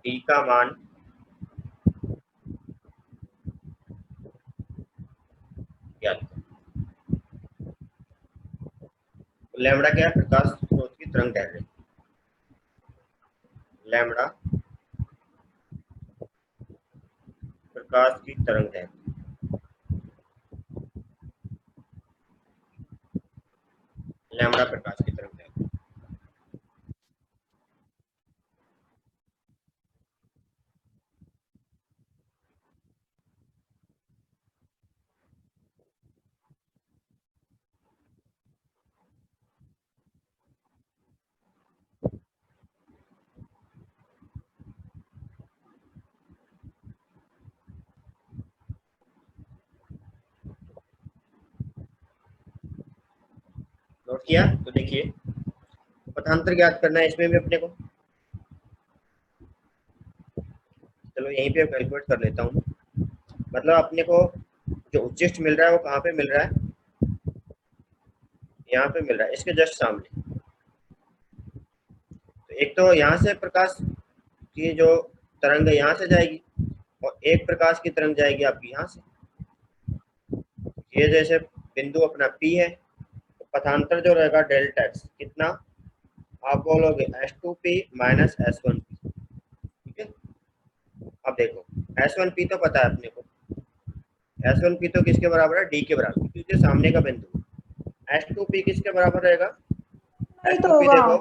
D का मान याद करें। तो लैम्बडा क्या है, प्रकाश स्रोत की तरंग दैर्ध्य, लैम्बडा प्रकाश की तरंग दैर्ध्य, लैम्बडा प्रकाश की तरंग दैर्ध्य। नोट किया, तो देखिए पथांतर ज्ञात करना है इसमें भी अपने को, चलो यहीं पे कैलकुलेट कर लेता हूँ। मतलब अपने को जो उच्चिष्ट मिल रहा है वो कहाँ पे मिल रहा है, यहाँ पे मिल रहा है, इसके जस्ट सामने। तो एक तो यहाँ से प्रकाश की जो तरंग है यहाँ से जाएगी, और एक प्रकाश की तरंग जाएगी आपकी यहाँ से, ये जैसे बिंदु अपना P है, तो पथांतर जो रहेगा डेल्टा x कितना, आप बोलोगे S2P माइनस S1P, ठीक है। अब देखो S1P तो पता है अपने को, S1P तो किसके बराबर है, D के बराबर, क्योंकि सामने का बिंदु। S2P किसके बराबर रहेगा, ये तो S2P होगा देखो,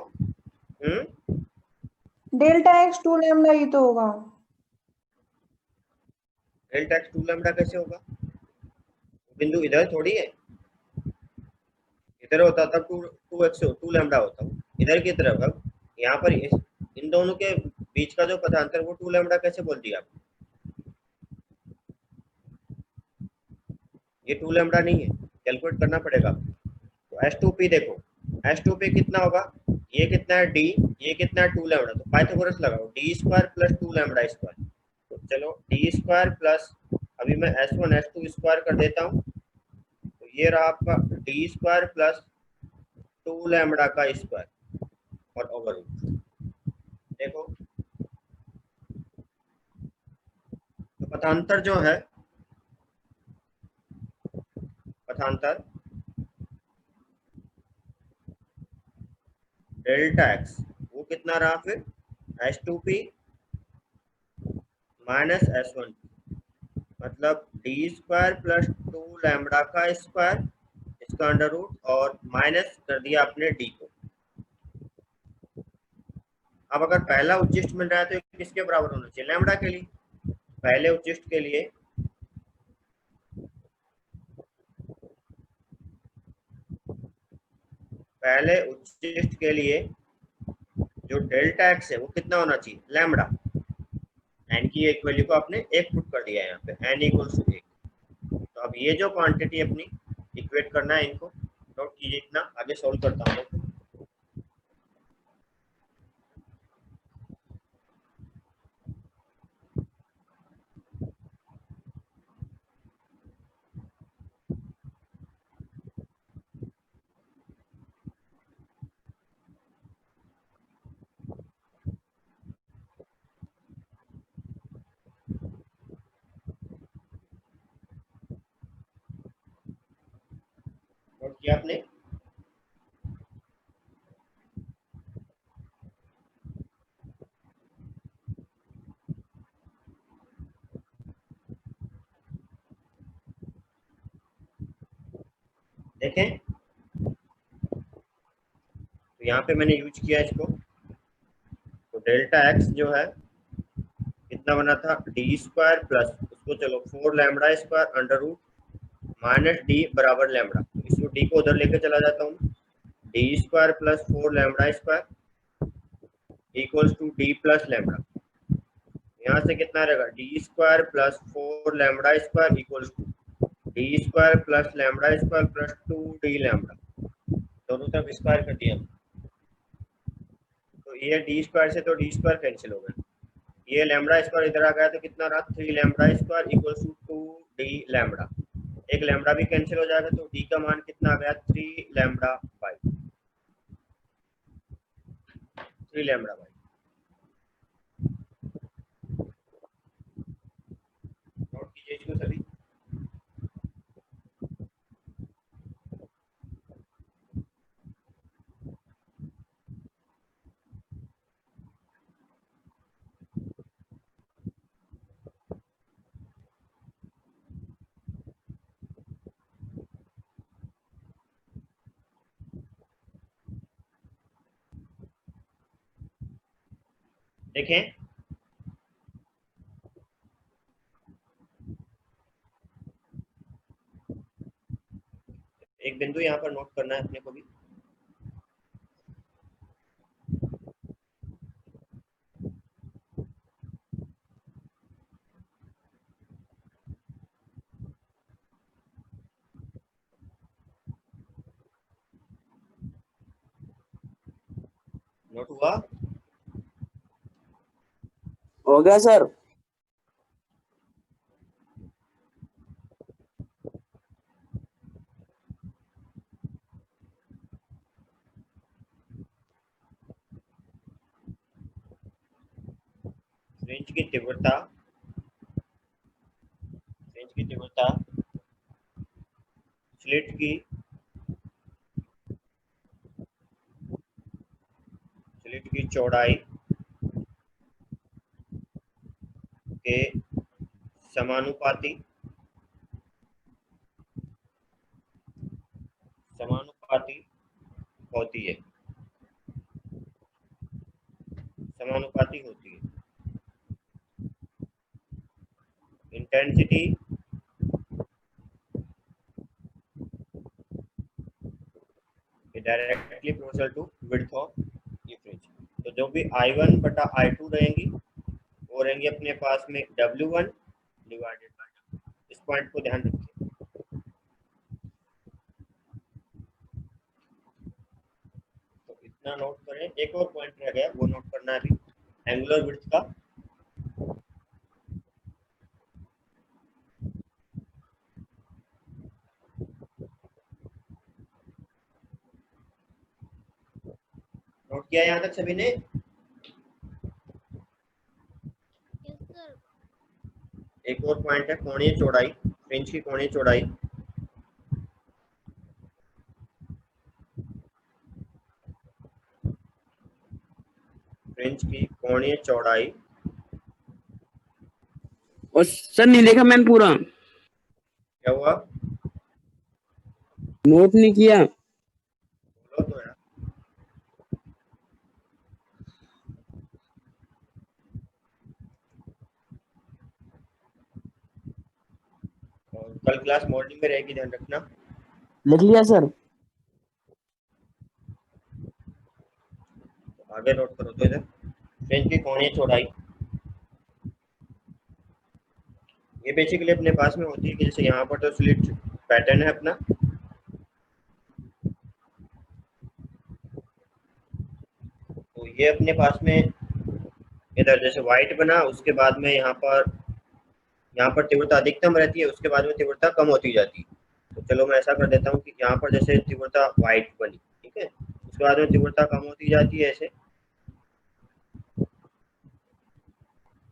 डेल्टा x 2 लैम्बडा, ये तो होगा। डेल्टा x 2 लैम्बडा कैसे होगा, बिंदु इधर थोड़ी है, इधर होता तब 2x 2 लैम्डा होता, इधर की तरफ अब यहाँ पर इन दोनों के बीच का जो पदांतर वो 2 लैम्डा कैसे बोल दिया आपने? ये 2 लैम्डा नहीं है, कैलकुलेट करना पड़ेगा। तो H2P देखो, H2P कितना होगा, ये कितना है D, ये कितना है 2 लैम्डा, तो पाइथागोरस लगाओ D square plus 2 lambda square. तो चलो D स्क्वायर प्लस, अभी मैं S1 S2 स्क्वायर कर देता हूँ, तो ये रहा आपका D स्क्वायर प्लस 2 लैम्डा का स्क्वायर और ओवर रूट। देखो तो पथांतर जो है, पथांतर डेल्टा एक्स वो कितना रहा फिर, H2P माइनस S1, मतलब डी स्क्वायर प्लस 2 लैम्डा का स्क्वायर, इसका अंडर रूट और माइनस कर दिया आपने डी को। अब अगर पहला उच्चिष्ट मिल रहा है तो किसके बराबर होना चाहिए, लैम्डा के लिए। पहले उच्चिष्ट के लिए जो डेल्टा एक्स है वो कितना होना चाहिए, लैम्डा। एन की एक वैल्यू को आपने एक पुट कर दिया है यहाँ पे, एन इक्वल्स टू 1। तो अब ये जो क्वांटिटी अपनी इक्वेट करना है, इनको नोट कीजिए, इतना आगे सॉल्व करता हूँ। नोट किया आपने, देखें तो यहाँ पे मैंने यूज किया इसको। तो डेल्टा एक्स जो है कितना बना था, डी स्क्वायर प्लस उसको चलो 4 lambda square under root minus D बराबर लैम्डा, इसको डी को उधर लेके चला जाता हूँ, D square plus 4 lambda square equals to D plus lambda. यहाँ से कितना रहेगा, D square plus 4 lambda square equals to D square plus lambda square plus 2 D lambda, दोनों तरफ स्क्वायर कर दिया। तो ये डी स्क्वायर से तो डी स्क्वायर कैंसिल हो गया, ये लैम्डा स्क्वायर इधर आ गया तो कितना रहा, 3 lambda square equals to 2 D lambda. एक लैम्डा भी कैंसिल हो जाएगा तो डी का मान कितना आ गया, 3 lambda by 3 lambda by. Note कीजिए इसको सभी। देखें एक बिंदु यहाँ पर नोट करना है अपने को भी, नोट हुआ, हो गया सर। फ्रिंज की तीव्रता, फ्रिंज की तीव्रता स्लिट की चौड़ाई के समानुपाती समानुपाती होती है, समानुपाती होती है। Intensity directly proportional to width of ये फ्रिंज। तो जो भी I1 बटा I2 रहेंगी वो रहेंगी अपने पास में W1 डिवाइडेड बाय, इस पॉइंट को ध्यान रखिए। तो इतना नोट करें। एक और पॉइंट रह गया, वो नोट करना है अभी, एंगुलर विड्थ का। नोट किया यहाँ तक सभी ने? एक और पॉइंट है कोणीय चौड़ाई, फ्रिंज की कोणीय चौड़ाई। फ्रिंज की कोणीय चौड़ाई। और सर नहीं लिखा मैंने पूरा, क्या हुआ? नोट नहीं किया। बोलो तो यार। और कल क्लास मॉर्निंग में रहेगी, ध्यान रखना। लिख लिया सर। आगे नोट करो तो इधर फ्रिंज की कोणीय चौड़ाई, ये बेसिकली अपने पास में होती है कि जैसे यहाँ पर तो स्लिट पैटर्न है अपना, तो ये अपने पास में इधर जैसे व्हाइट बना, उसके बाद में यहाँ पर तीव्रता अधिकतम रहती है, उसके बाद में तीव्रता कम होती जाती है। तो चलो मैं ऐसा कर देता हूँ कि यहाँ पर जैसे तीव्रता व्हाइट बनी, ठीक है, उसके बाद में तीव्रता कम होती जाती है ऐसे,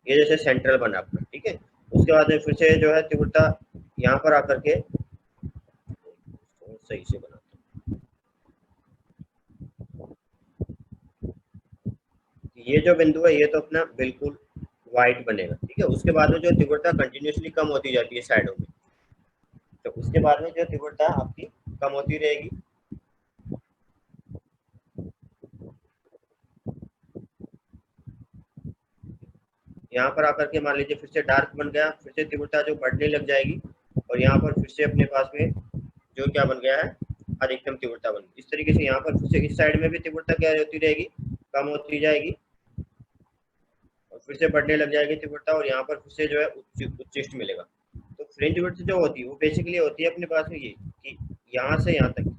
ये जैसे सेंट्रल बना अपना, ठीक है। उसके बाद में फिर से जो है तीव्रता यहाँ पर आकर के सही से बना, ये जो बिंदु है ये तो अपना बिल्कुल वाइट बनेगा, ठीक है। उसके बाद में जो तीव्रता कंटिन्यूसली कम होती जाती है साइडों में, तो उसके बाद में जो तीव्रता आपकी कम होती रहेगी। यहाँ पर आकर के मान लीजिए फिर से डार्क बन गया, फिर से तीव्रता जो बढ़ने लग जाएगी, और यहाँ पर फिर से अपने पास में जो क्या बन गया है, अधिकतम तीव्रता बन गई। इस तरीके से यहाँ पर फिर से इस साइड में भी तीव्रता क्या होती रहेगी, कम होती जाएगी, और फिर से बढ़ने लग जाएगी तीव्रता, और यहाँ पर फिर से जो है उच्चिष्ट मिलेगा। तो फ्रिंज विड्थ जो होती है वो बेसिकली होती है अपने पास में ये कि यहाँ से यहाँ तक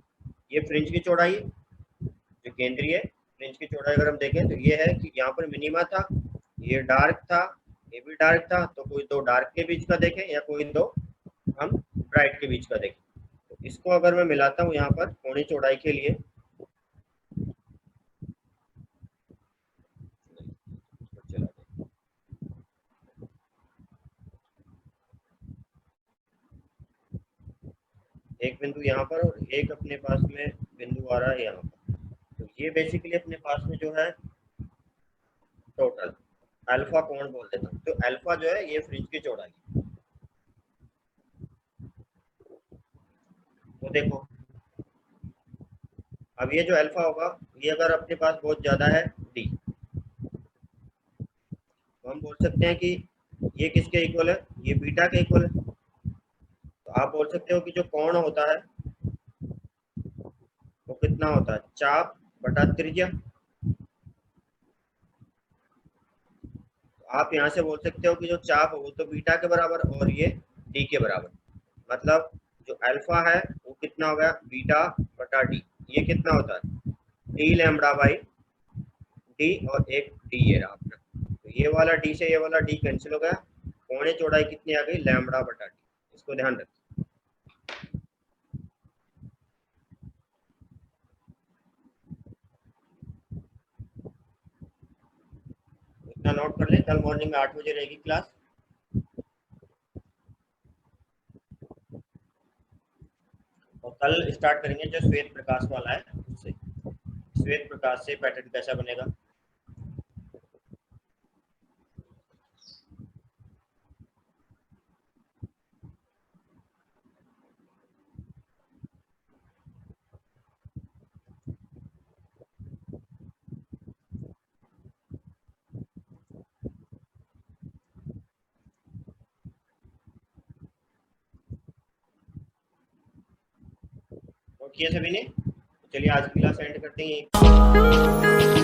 ये फ्रिंज की चौड़ाई है, जो केंद्रीय फ्रिंज की चौड़ाई अगर हम देखें तो ये है कि यहाँ पर मिनिमा था, ये डार्क था, ये भी डार्क था, तो कोई दो डार्क के बीच का देखें या कोई दो हम ब्राइट के बीच का देखें। तो इसको अगर मैं मिलाता हूँ यहाँ पर कोणीय चौड़ाई के लिए, एक बिंदु यहाँ पर और एक अपने पास में बिंदु आ रहा है यहाँ पर, तो ये बेसिकली अपने पास में जो है टोटल अल्फा कोण बोल देता हूँ। तो अल्फा जो है ये फ्रिंज की चौड़ाई है। तो देखो अब ये जो अल्फा होगा, ये अगर अपने पास बहुत ज्यादा है डी, तो हम बोल सकते हैं कि ये किसके इक्वल है, ये बीटा के इक्वल है। तो आप बोल सकते हो कि जो कोण होता है वो कितना होता है, चाप बटा त्रिज्या। आप यहाँ से बोल सकते हो कि जो चाप है वो तो बीटा के बराबर और ये डी के बराबर, मतलब जो अल्फा है वो कितना हो गया, बीटा बटा डी। ये कितना होता है, डी लैम्बडा बाई डी, और एक डी ये रहा अपना, तो ये वाला डी से ये वाला डी कैंसिल हो गया, कोणीय चौड़ाई कितनी आ गई, लैम्बडा बटा डी। इसको ध्यान रखें। इतना नोट कर ले, कल मॉर्निंग में 8 बजे रहेगी क्लास। और कल स्टार्ट करेंगे जो श्वेत प्रकाश वाला है उससे, श्वेत प्रकाश से पैटर्न कैसा बनेगा। नोट किया सभी ने? चलिए आज की क्लास एंड करते हैं।